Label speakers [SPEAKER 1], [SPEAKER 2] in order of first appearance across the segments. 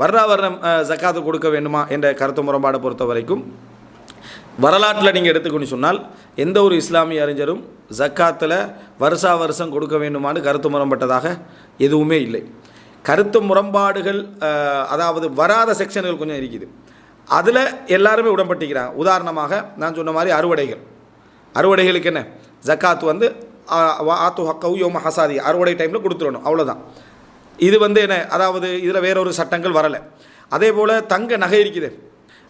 [SPEAKER 1] வருடம் ஜக்காத்து கொடுக்க வேண்டுமா என்ற கருத்து முரண்பாடை பொறுத்த வரைக்கும் வரலாற்றில் நீங்கள் எடுத்துக்கொண்டு சொன்னால் எந்த ஒரு இஸ்லாமிய அறிஞரும் ஜக்காத்தில் வருஷம் கொடுக்க வேண்டுமான்னு கருத்து முரண்பட்டதாக எதுவுமே இல்லை. கருத்து முரண்பாடுகள் அதாவது வராத செக்ஷன்கள் கொஞ்சம் இருக்குது. அதில் எல்லாருமே உடன்பட்டிக்கிறாங்க. உதாரணமாக நான் சொன்ன மாதிரி அறுவடைகளுக்கு என்ன ஜக்காத்து வந்து ஆத்து ஹக்கவு யோம ஹசாதி அறுவடை டைமில் கொடுத்துடணும், அவ்வளோதான். இது வந்து என்ன, அதாவது இதில் வேறொரு சட்டங்கள் வரலை. அதே போல் தங்க நகை இருக்குது,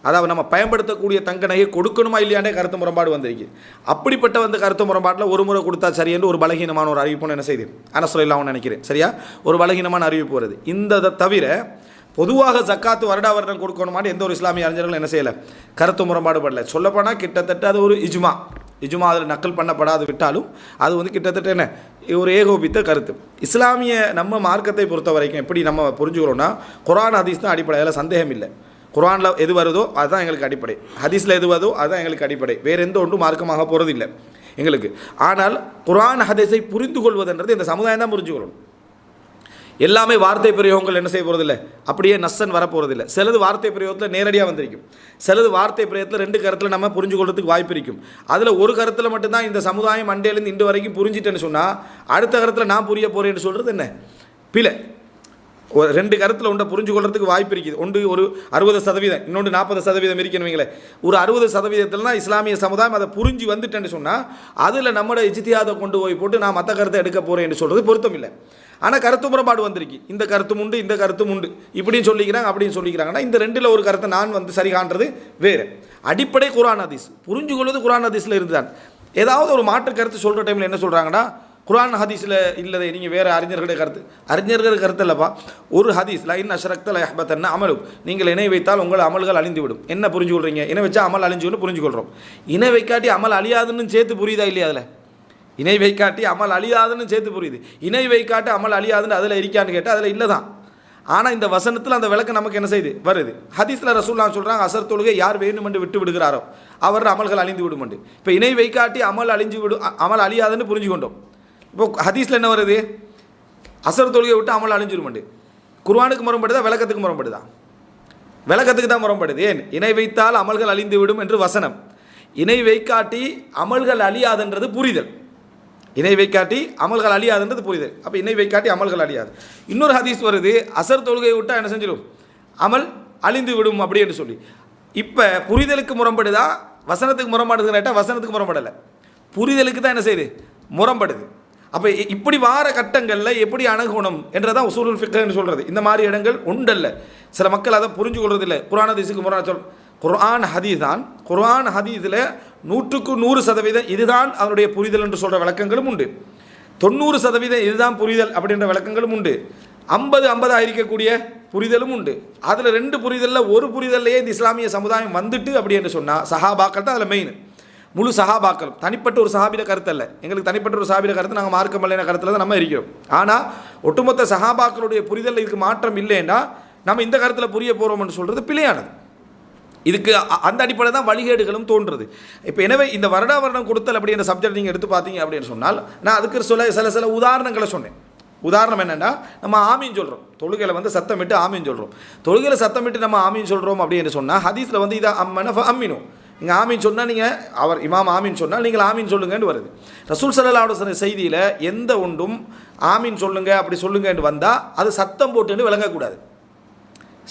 [SPEAKER 1] அதாவது நம்ம பயன்படுத்தக்கூடிய தங்க நகை கொடுக்கணுமா இல்லையாண்டே கருத்து முரண்பாடு வந்திருக்கு. அப்படிப்பட்ட வந்து கருத்து முரண்பாட்டில் ஒரு முறை கொடுத்தா சரி என்று ஒரு பலகீனமான ஒரு அறிவிப்புன்னு என்ன செய்யுது அனசுலாம்னு நினைக்கிறேன், சரியா? ஒரு பலகீனமான அறிவிப்பு வருது. இந்த தவிர பொதுவாக ஜக்காத்து வருடம் கொடுக்கணுமான்னு எந்த ஒரு இஸ்லாமிய அறிஞர்களும் என்ன செய்யலை, கருத்து முரண்பாடு படலை. சொல்லப்போனால் கிட்டத்தட்ட அது ஒரு இஜ்மா அதில் நக்கல் பண்ணப்படாது விட்டாலும் அது வந்து கிட்டத்தட்ட என்ன ஒரு ஏகோபித்த கருத்து. இஸ்லாமிய நம்ம மார்க்கத்தை பொறுத்த வரைக்கும் எப்படி நம்ம புரிஞ்சுக்கிறோன்னா, குர்ஆன் ஹதீஸ் தான் அடிப்படை, அதில் சந்தேகம் இல்லை. குர்ஆனில் எது வருதோ அதுதான் எங்களுக்கு அடிப்படை, ஹதீஸில் எது வருதோ அதுதான் எங்களுக்கு அடிப்படை, வேறு எந்த ஒன்றும் மார்க்கமாக போகிறதில்லை எங்களுக்கு. ஆனால் குர்ஆன் ஹதீஸை புரிந்து கொள்வதுன்றது இந்த சமுதாயம் தான் புரிஞ்சுக்கொள்ளணும். எல்லாமே வார்த்தை பிரயோகங்கள் என்ன செய்ய போகிறதில்லை, அப்படியே நஸ்ஸன் வரப்போகிறதில்லை. சிலது வார்த்தை பிரயோகத்தில் நேரடியாக வந்திருக்கும், சிலது வார்த்தை பிரயோகத்தில் ரெண்டு கருத்தில் நம்ம புரிஞ்சு கொள்றதுக்கு வாய்ப்பு இருக்கும். அதில் ஒரு கருத்தில் மட்டும்தான் இந்த சமுதாயம் அண்டையிலேருந்து இன்று வரைக்கும் புரிஞ்சிட்டேன்னு சொன்னால் அடுத்த கருத்தில் நான் புரிய போகிறேன்னு சொல்கிறது என்ன பிழை. ஒரு ரெண்டு கருத்தில் ஒன்றை புரிஞ்சு கொள்றதுக்கு வாய்ப்பு இருக்குது. ஒன்று ஒரு 60%, இன்னொன்று 40% இருக்கணுவீங்களே. ஒரு 60%த்தில் தான் இஸ்லாமிய சமுதாயம் அதை புரிஞ்சு வந்துட்டேன்னு சொன்னால் அதில் நம்மளோட இஜ்திஹாதை கொண்டு போய் போட்டு நான் மற்ற கருத்தை எடுக்க போகிறேன்னு சொல்கிறது பொருத்தம் இல்லை. ஆனால் கருத்து முரண்பாடு வந்திருக்கு, இந்த கருத்தும் உண்டு இந்த கருத்தும் உண்டு இப்படின்னு சொல்லிக்கிறாங்க அப்படின்னு சொல்லிக்கிறாங்கன்னா இந்த ரெண்டில் ஒரு கருத்தை நான் வந்து சரி காண்றது வேறு. அடிப்படை குர்ஆன் ஹதீஸ் புரிஞ்சு கொள்வது குர்ஆன் ஹதீஸில் இருந்துதான். ஏதாவது ஒரு மாற்று கருத்து சொல்கிற டைமில் என்ன சொல்கிறாங்கன்னா, குர்ஆன் ஹதீஸில் இல்லதை நீங்கள் வேறு அறிஞர்களுடைய கருத்து இல்லைப்பா. ஒரு ஹதீஸ் லைன் அஷ்ரக்த லஹ்பத்தன்ன அமலு, நீங்கள் இணை வைத்தால் உங்கள் அமல்கள் அழிந்துவிடும். என்ன புரிஞ்சு கொள்றீங்க? இணை வச்சா அமல் அழிஞ்சுன்னு புரிஞ்சு கொள்கிறோம். இணை வைக்காட்டி அமல் அழியாதுன்னு சேர்த்து புரியுதா இல்லையா? அதில் இணை வைக்காட்டி அமல் அழியாதுன்னு சேர்த்து புரியுது. இணை வைக்காட்டி அமல் அழியாதுன்னு அதில் இருக்கான்னு கேட்டால் அதில் இல்லை தான். ஆனால் இந்த வசனத்தில் அந்த விளக்கம் நமக்கு என்ன செய்யுது வருது. ஹதீஸில் ரசூலுல்லாஹ் சொல்கிறாங்க, அசர் தொழுகை யார் வேண்டுமென்று விட்டு விடுகிறாரோ அவர் அமல்கள் அழிந்து விடுமென்று. இப்போ இணை வைக்காட்டி அமல் அமல் அழியாதுன்னு புரிஞ்சு கொண்டோம். இப்போ ஹதீஸில் என்ன வருது, அசர் தொழுகை விட்டு அமல் அழிஞ்சிருமெண்டு. குர்ஆனுக்கு முரண்படுதா விளக்கத்துக்கு முரண்படுதா? விளக்கத்துக்கு தான் முரண்படுது. ஏன்? இணை வைத்தால் அமல்கள் அழிந்து விடும் என்று வசனம், இணை வைக்காட்டி அமல்கள் அழியாதுன்றது புரிதல். இணை வைக்காட்டி அமல்கள் அழியாதுன்றது புரிதல். அப்போ இணை வைக்காட்டி அமல்கள் அழியாது. இன்னொரு ஹதீஸ் வருது, அசர் தொழுகையை விட்டால் என்ன செஞ்சிடும், அமல் அழிந்து விடும் அப்படின்னு சொல்லி. இப்போ புரிதலுக்கு முரண்படுதா வசனத்துக்கு முரண்படுதுன்னு கேட்டால் வசனத்துக்கு முரண்படலை, புரிதலுக்கு தான் என்ன செய்யுது முரண்படுது. அப்போ இப்படி வார கட்டங்களில் எப்படி அணுகணும் என்றதான் உசூலுல் ஃபிக்ஹ்னு சொல்கிறது. இந்த மாதிரி இடங்கள் உண்டல்ல, சில மக்கள் அதை புரிஞ்சு கொள்வதில்லை. குர்ஆன் ஹதீஸுக்கு முரணாக குர்ஆன் ஹதீஸ் தான். குர்ஆன் ஹதீஸில் 100% இதுதான் அவருடைய புரிதல் என்று சொல்கிற விளக்கங்களும் உண்டு. 90% இதுதான் புரிதல் அப்படின்ற விளக்கங்களும் உண்டு. 50-50 இருக்கக்கூடிய புரிதலும் உண்டு. அதில் 2 புரிதலில் ஒரு புரிதல்லையே இந்த இஸ்லாமிய சமுதாயம் வந்துட்டு அப்படி என்று சொன்னால் சஹாபாக்கள் தான் அதில் மெயின். முழு சஹாபாக்கள், தனிப்பட்ட ஒரு சஹாபிட கருத்து அல்ல. எங்களுக்கு தனிப்பட்ட ஒரு சஹாபிட கருத்து நாங்கள் மார்க்கமல்லைன கருத்தில் தான் நம்ம இருக்கிறோம். ஆனால் ஒட்டுமொத்த சஹாபாக்களுடைய புரிதல் இதுக்கு மாற்றம் இல்லைன்னா நம்ம இந்த கருத்தில் புரிய போகிறோம்னு சொல்கிறது பிழையானது. இதுக்கு அந்த அடிப்படை தான் வழிகேடுகளும் தோன்றுறது. இப்போ எனவே இந்த வருடம் கொடுத்தல் அப்படின்ற சப்ஜெக்ட் நீங்கள் எடுத்து பார்த்தீங்க அப்படின்னு சொன்னால் நான் அதுக்கு சில உதாரணங்களை சொன்னேன். உதாரணம் என்னென்னா, நம்ம ஆமீன் சொல்கிறோம், தொழுகையில் வந்து சத்தமிட்டு ஆமீன் சொல்கிறோம். தொழுகையில் சத்தமிட்டு நம்ம ஆமீன் சொல்கிறோம் அப்படின்னு சொன்னால் ஹதீஸில் வந்து இதை அம்மினும், நீங்கள் ஆமீன் சொன்னால் நீங்கள் அவர் இமாம் ஆமீன் சொன்னால் நீங்கள் ஆமீன் சொல்லுங்கன்னு வருது. ரசூல் ஸல்லல்லாஹு அலைஹி வஸல்லம் செய்தியில் எந்த ஒன்றும் ஆமீன் சொல்லுங்க அப்படி சொல்லுங்கன்னு வந்தால் அது சத்தம் போட்டுன்னு விளங்கக்கூடாது.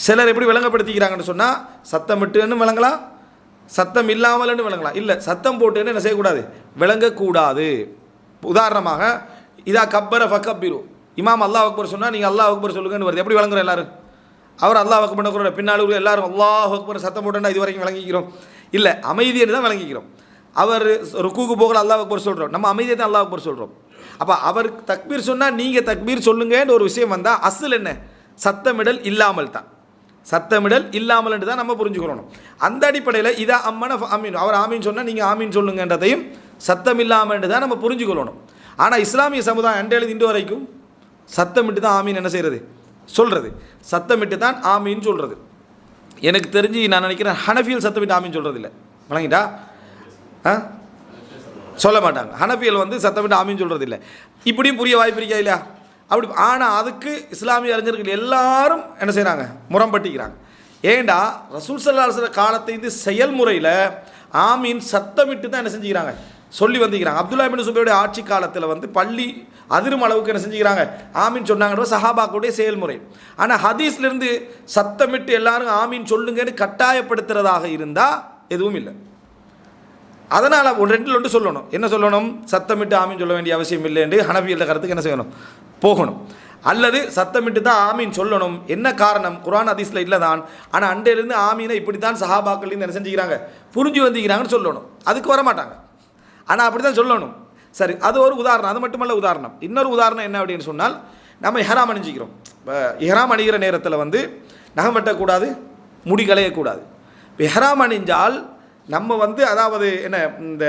[SPEAKER 1] சிலர் எப்படி விளங்கப்படுத்திக்கிறாங்கன்னு சொன்னால் சத்தமிட்டுன்னு விளங்கலாம், சத்தம் இல்லாமல்னு விளங்கலாம். இல்லை, சத்தம் போட்டுன்னு என்ன செய்யக்கூடாது, விளங்கக்கூடாது. உதாரணமாக இதா கப்பர ஃபக்கப்பிரு, இமாம் அல்லாஹ் அக்பர் சொன்னால் நீங்கள் அல்லாஹ் அக்பர் சொல்லுங்கன்னு வருது. எப்படி விளங்குறோம் எல்லாரும்? அவர் அல்லாஹ் அக்பர் கூட பின்னால் எல்லாரும் அல்லாஹ் அக்பர் சத்தம் போட்டோன்னா இது வரைக்கும் விளங்கிக்கிறோம் இல்லை, அமைதின்னு தான் விளங்கிக்கிறோம். அவர் ருக்குக்கு போகல அல்லாஹ் அக்பர் சொல்கிறோம், நம்ம அமைதியை தான் அல்லாஹ் அக்பர் சொல்கிறோம். அப்போ அவர் தக்பீர் சொன்னால் நீங்கள் தக்பீர் சொல்லுங்கன்னு ஒரு விஷயம் வந்தால் அசல் என்ன, சத்தமிடல் இல்லாமல் தான், சத்தமிடல் இல்லாமல் என்று தான் நம்ம புரிஞ்சுக்கணும். அந்த அடிப்படையில் இதா அம்மன அமீன், அவர் ஆமீன் சொன்னால் நீங்கள் ஆமீன் சொல்லுங்கன்றதையும் சத்தம் இல்லாமல் என்று தான் நம்ம புரிஞ்சுக்கொள்ளணும். ஆனால் இஸ்லாமிய சமுதாயம் அண்டையிலிருந்து இன்று வரைக்கும் சத்தமிட்டு தான் ஆமீன் என்ன செய்கிறது சொல்கிறது, சத்தமிட்டு தான் ஆமீன் சொல்கிறது. எனக்கு தெரிஞ்சு நான் நினைக்கிறேன் ஹனஃபியல் சத்தமிட்டு ஆமீன் சொல்கிறது இல்லை, வழங்கிட்டா சொல்ல மாட்டாங்க. ஹனஃபியல் வந்து சத்தமிட்டு ஆமீன் சொல்கிறது இல்லை. இப்படியும் புரிய வாய்ப்பு இருக்கா இல்லையா? அப்படி. ஆனால் அதுக்கு இஸ்லாமிய அறிஞர்கள் எல்லாரும் என்ன செய்கிறாங்க, முரம்பட்டிக்கிறாங்க. ஏண்டா ரசூல் ஸல்லல்லாஹு அலைஹி வஸல்லம் காலத்தை இது செயல்முறையில் ஆமீன் சத்தமிட்டு தான் என்ன செஞ்சுக்கிறாங்க, சொல்லி வந்துக்கிறாங்க. அப்துல்லா இப்னு சுபைருடைய ஆட்சி காலத்தில் வந்து பள்ளி அதிரும் அளவுக்கு என்ன செஞ்சுக்கிறாங்க, ஆமீன் சொன்னாங்கன்ற சஹாபாக்களுடைய செயல்முறை. ஆனால் ஹதீஸ்லேருந்து சத்தமிட்டு எல்லாரும் ஆமீன் சொல்லுங்கன்னு கட்டாயப்படுத்துறதாக இருந்தால் எதுவும் இல்லை. அதனால் ரெண்டில் ஒன்று சொல்லணும். என்ன சொல்லணும், சத்தமிட்டு ஆமீன் சொல்ல வேண்டிய அவசியம் இல்லை என்று ஹனஃபியல்ட கருத்துக்கு என்ன செய்யணும், போகணும். அல்லது சத்தமிட்டு தான் ஆமீன் சொல்லணும். என்ன காரணம், குர்ஆன் ஹதீஸில் இல்லை தான், ஆனால் அண்டையிலேருந்து ஆமீனை இப்படி தான் சஹாபாக்கள் என்ன செஞ்சுக்கிறாங்க, புரிஞ்சு வந்துக்கிறாங்கன்னு சொல்லணும். அதுக்கு வரமாட்டாங்க, ஆனால் அப்படி தான் சொல்லணும். சரி, அது ஒரு உதாரணம். அது மட்டுமல்ல உதாரணம். இன்னொரு உதாரணம் என்ன அப்படின்னு சொன்னால், நம்ம இஹ்ராம் அணிஞ்சிக்கிறோம். இஹ்ராம் அணிகிற நேரத்தில் வந்து நகம் வெட்டக்கூடாது, முடி களையக்கூடாது. இப்போ இஹ்ராம் அணிஞ்சால் நம்ம வந்து அதாவது என்ன, இந்த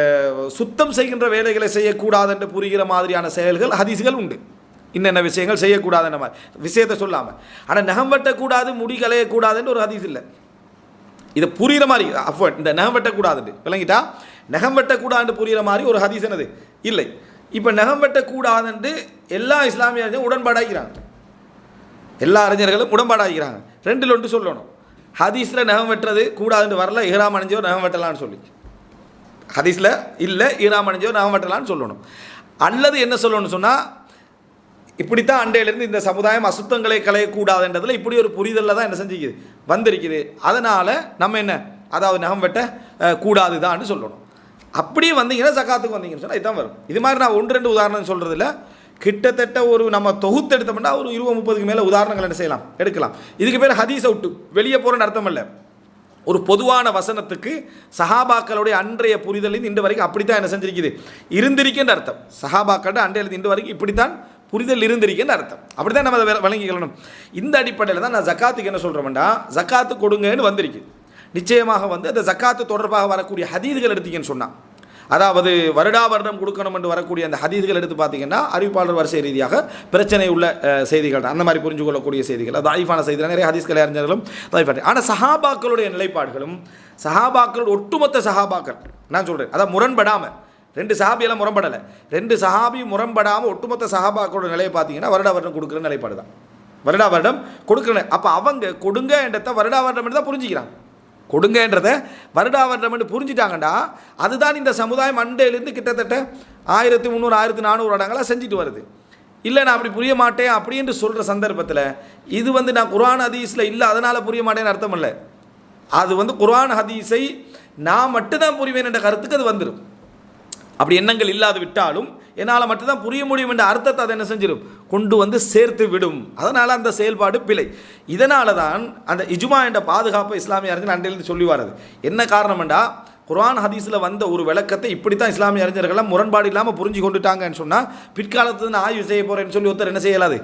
[SPEAKER 1] சுத்தம் செய்கின்ற வேலைகளை செய்யக்கூடாது என்று புரிகிற மாதிரியான செயல்கள் ஹதீஸ்கள் உண்டு. இன்னென்ன விஷயங்கள் செய்யக்கூடாதுன்ற மாதிரி விஷயத்தை சொல்லாமல். ஆனால் நகம் வெட்டக்கூடாது, முடி களையக்கூடாதுன்னு ஒரு ஹதீஸ் இல்லை. இதை புரிகிற மாதிரி இந்த நகம் வெட்டக்கூடாதுன்னு விளங்கிட்டா, நகம் வெட்டக்கூடாதுன்னு புரிகிற மாதிரி ஒரு ஹதீஸ் என்னது இல்லை. இப்போ நகம் வெட்டக்கூடாதுன்னு எல்லா இஸ்லாமிய அறிஞர்களும் உடன்பாடாகிறாங்க, எல்லா அறிஞர்களும் உடன்பாடாகிறாங்க. ரெண்டில் ஒன்று சொல்லணும், ஹதீஸில் நகம் வெட்டுறது கூடாதுன்னு வரல, இஹ்ராம் அணிஞ்சோ நகம் வெட்டலான்னு சொல்லி ஹதீஸில் இல்லை, இஹ்ராம் அணிஞ்சோ நகம் வெட்டலான்னு சொல்லணும். அல்லது என்ன சொல்லணும்னு சொன்னால், இப்படித்தான் அண்டையிலேருந்து இந்த சமுதாயம் அசுத்தங்களை களையக்கூடாதுன்றதில் இப்படி ஒரு புரிதலில் தான் என்ன செஞ்சுக்குது, வந்திருக்குது. அதனால் நம்ம என்ன, அதாவது நகம் வெட்ட கூடாது தான்னு சொல்லணும். அப்படியே வந்தீங்கன்னா ஜக்காத்துக்கு வந்தீங்கன்னு சொன்னால் இதுதான் வரும். இது மாதிரி நான் 1-2 உதாரணம் சொல்கிறதில்ல, கிட்டத்தட்ட ஒரு நம்ம தொகுத்து எடுத்தோம்னா ஒரு 20-30க்கு மேலே உதாரணங்கள் என்ன செய்யலாம், எடுக்கலாம். இதுக்கு பேர் ஹதீஸை விட்டு வெளியே போகிறன்னு அர்த்தம் இல்லை. ஒரு பொதுவான வசனத்துக்கு சஹாபாக்களுடைய அன்றைய புரிதலில் இன்று வரைக்கும் அப்படித்தான் என்ன செஞ்சிருக்குது, இருந்திருக்கின்ற அர்த்தம். சஹாபாக்களோட அன்றைய இன்று வரைக்கும் இப்படித்தான் புரிதல் இருந்திருக்கின்ற அர்த்தம். அப்படி தான் நம்ம அதை வழங்கிக்கணும். இந்த அடிப்படையில் தான் நான் ஜக்காத்துக்கு என்ன சொல்கிறேன்டா, ஜக்காத்து கொடுங்கன்னு வந்திருக்கு. நிச்சயமாக வந்து அந்த ஜக்காத்து தொடர்பாக வரக்கூடிய ஹதீதுகள் எடுத்தீங்கன்னு சொன்னால், அதாவது வருடா வருடம் கொடுக்கணும் என்று வரக்கூடிய அந்த ஹதீதுகள் எடுத்து பார்த்தீங்கன்னா அறிவிப்பாளர் வரிசை ரீதியாக பிரச்சனை உள்ள செய்திகள் தான், அந்த மாதிரி புரிஞ்சு கொள்ளக்கூடிய செய்திகள், அது தாயிஃபான செய்திகள், நிறைய ஹதீஸ்களை அறிஞர்களும் தாயிஃபான. ஆனால் சஹாபாக்களுடைய நிலைப்பாடுகளும் சஹாபாக்களோட ஒட்டுமொத்த சஹாபாக்கள் நான் சொல்கிறேன், அதான் முரண்படாமல் 2 சஹாபியெல்லாம் முரண்படலை, 2 சஹாபி முரண்படாமல் ஒட்டுமொத்த சஹாபாக்களோட நிலையை பார்த்தீங்கன்னா வருடா வருடம் கொடுக்குற நிலைப்பாடு தான், வருடா வருடம் கொடுக்குற. அப்போ அவங்க கொடுங்க என்றதை வருடா வருடம் தான் புரிஞ்சுக்கிறாங்க. கொடுங்கன்றதை வருடா வருடம் என்று புரிஞ்சுட்டாங்கண்டா அதுதான் இந்த சமுதாயம் அண்டையிலேருந்து கிட்டத்தட்ட 1300 1400 வருடங்களாக செஞ்சுட்டு வருது. இல்லை நான் அப்படி புரிய மாட்டேன் அப்படி என்று சொல்கிற சந்தர்ப்பத்தில் இது வந்து நான் குர்ஆன் ஹதீஸில் இல்லை அதனால் புரிய மாட்டேன்னு அர்த்தம் இல்லை. அது வந்து குர்ஆன் ஹதீஸை நான் மட்டும்தான் புரிவேன் என்ற கருத்துக்கு அது வந்துடும். அப்படி எண்ணங்கள் இல்லாது விட்டாலும் என்னால் மட்டும்தான் புரிய முடியும் என்ற அர்த்தத்தை அதை என்ன செஞ்சிடும், கொண்டு வந்து சேர்த்து விடும். அதனால் அந்த செயல்பாடு பிழை. இதனால தான் அந்த இஜ்மா என்ற பாதுகாப்பை இஸ்லாமிய அறிஞர்கள் அன்றையிலிருந்து சொல்லி வர்றது. என்ன காரணம்டா, குர்ஆன் ஹதீஸில் வந்த ஒரு விளக்கத்தை இப்படி தான் இஸ்லாமிய அறிஞர்கள்லாம் முரண்பாடு இல்லாமல் புரிஞ்சு கொண்டுட்டாங்கன்னு சொன்னால் பிற்காலத்தில் நான் ஆய்வு செய்ய போகிறேன்னு சொல்லி ஒருத்தர் என்ன செய்யலாது,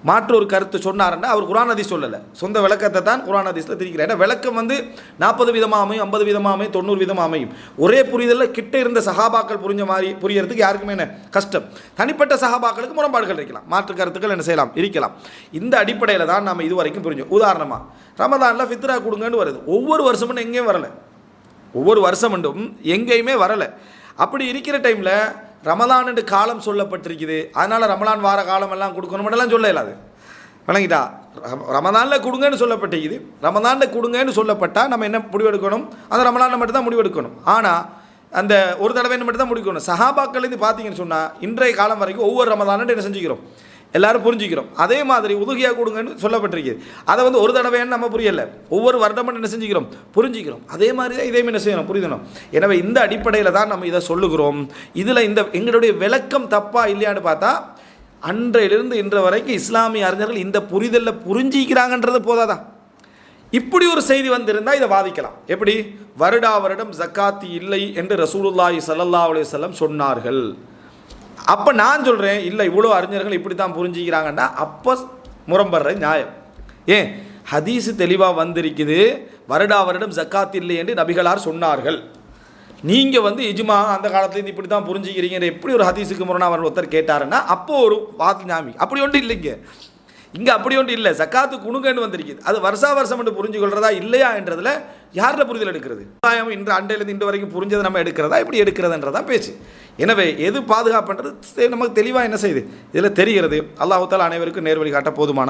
[SPEAKER 1] மாற்று ஒரு கருத்து சொன்னார்னா அவர் குர்ஆன் ஹதீஸ் சொல்லலை, சொந்த விளக்கத்தை தான் குர்ஆன் ஹதீஸில் திரிக்கிறார். ஏன்னா விளக்கம் வந்து 40 விதமாக அமையும், 50 விதமாக அமையும், 90 விதமாக அமையும். ஒரே புரிதலில் கிட்ட இருந்த சஹாபாக்கள் புரிஞ்ச மாதிரி புரியறதுக்கு யாருக்குமே என்ன கஷ்டம். தனிப்பட்ட சஹாபாக்களுக்கு முரண்பாடுகள் இருக்கலாம், மாற்று கருத்துக்கள் என்ன செய்யலாம், இருக்கலாம். இந்த அடிப்படையில் தான் நம்ம இது வரைக்கும் புரிஞ்சோம். உதாரணமாக ரமதானில் ஃபித்ரா கொடுங்கன்னு வருது, ஒவ்வொரு வருஷமும் எங்கேயும் வரலை, ஒவ்வொரு வருஷமுண்டும் எங்கேயுமே வரலை. அப்படி இருக்கிற டைமில் ரமலான் என்று காலம் சொல்லப்பட்டிருக்குது, அதனால் ரமலான் வார காலமெல்லாம் கொடுக்கணுமெல்லாம் சொல்ல இயலாது. வழங்கிட்டா, ரமதானில் கொடுங்கன்னு சொல்லப்பட்டிருக்குது, ரமதானில் கொடுங்கன்னு சொல்லப்பட்டால் நம்ம என்ன முடிவெடுக்கணும், அந்த ரமலானில் மட்டும்தான் முடிவெடுக்கணும். ஆனால் அந்த ஒரு தடவை மட்டும்தான் முடிக்கணும். சஹாபாக்கள் இது பார்த்தீங்கன்னு சொன்னால் இன்றைய காலம் வரைக்கும் ஒவ்வொரு ரமதான்னு என்ன செஞ்சுக்கிறோம், எல்லாரும் புரிஞ்சுக்கிறோம். அதே மாதிரி உதுகியா கொடுங்கன்னு சொல்லப்பட்டிருக்குது, அதை வந்து ஒரு தடவைன்னு நம்ம புரியலை, ஒவ்வொரு வருடமும் என்ன செஞ்சுக்கிறோம், புரிஞ்சுக்கிறோம். அதே மாதிரி தான் இதையும் என்ன செய்யணும், புரிதணும். எனவே இந்த அடிப்படையில் தான் நம்ம இதை சொல்லுகிறோம். இதில் இந்த எங்களுடைய விளக்கம் தப்பா இல்லையான்னு பார்த்தா அன்றையிலிருந்து இன்று வரைக்கும் இஸ்லாமிய அறிஞர்கள் இந்த புரிதலில் புரிஞ்சிக்கிறாங்கன்றது போதாதான். இப்படி ஒரு செய்தி வந்திருந்தால் இதை வாதிக்கலாம். எப்படி, வருடா வருடம் ஜக்காத்து இல்லை என்று ரசூலுல்லாஹி ஸல்லல்லாஹு அலைஹி வஸல்லம் சொன்னார்கள். அப்போ நான் சொல்கிறேன் இல்லை இவ்வளோ அறிஞர்கள் இப்படி தான் புரிஞ்சிக்கிறாங்கன்னா அப்போ முரம்படுற நியாயம். ஏன், ஹதீஸு தெளிவாக வந்திருக்குது, வருடா வருடம் ஜக்காத் இல்லை என்று நபிகளார் சொன்னார்கள். நீங்கள் வந்து இஜ்மா அந்த காலத்துலேருந்து இப்படி தான் புரிஞ்சிக்கிறீங்க எப்படி ஒரு ஹதீஸுக்கு முரணா அவர் ஒருத்தர் கேட்டாருன்னா அப்போது ஒரு வாத்து ஞாபகம். அப்படி ஒன்றும் இல்லைங்க. இங்கே அப்படி ஒன்று இல்லை, ஜக்காத்து குணுங்கன்னு வந்திருக்குது. அது வருஷா வருஷம் என்று புரிஞ்சு கொள்றதா இல்லையா என்றதில் யாரோட புரிதல் எடுக்கிறது? இன்று அண்டையிலேருந்து இன்று வரைக்கும் புரிஞ்சதை நம்ம எடுக்கிறதா இப்படி எடுக்கிறதுன்றதான் பேச்சு. எனவே எது பாதுகாப்புன்றது நமக்கு தெளிவாக என்ன செய்யுது இதில் தெரிகிறது. அல்லாஹ் தஆலா அனைவருக்கும் நேர்வழி காட்ட போதுமான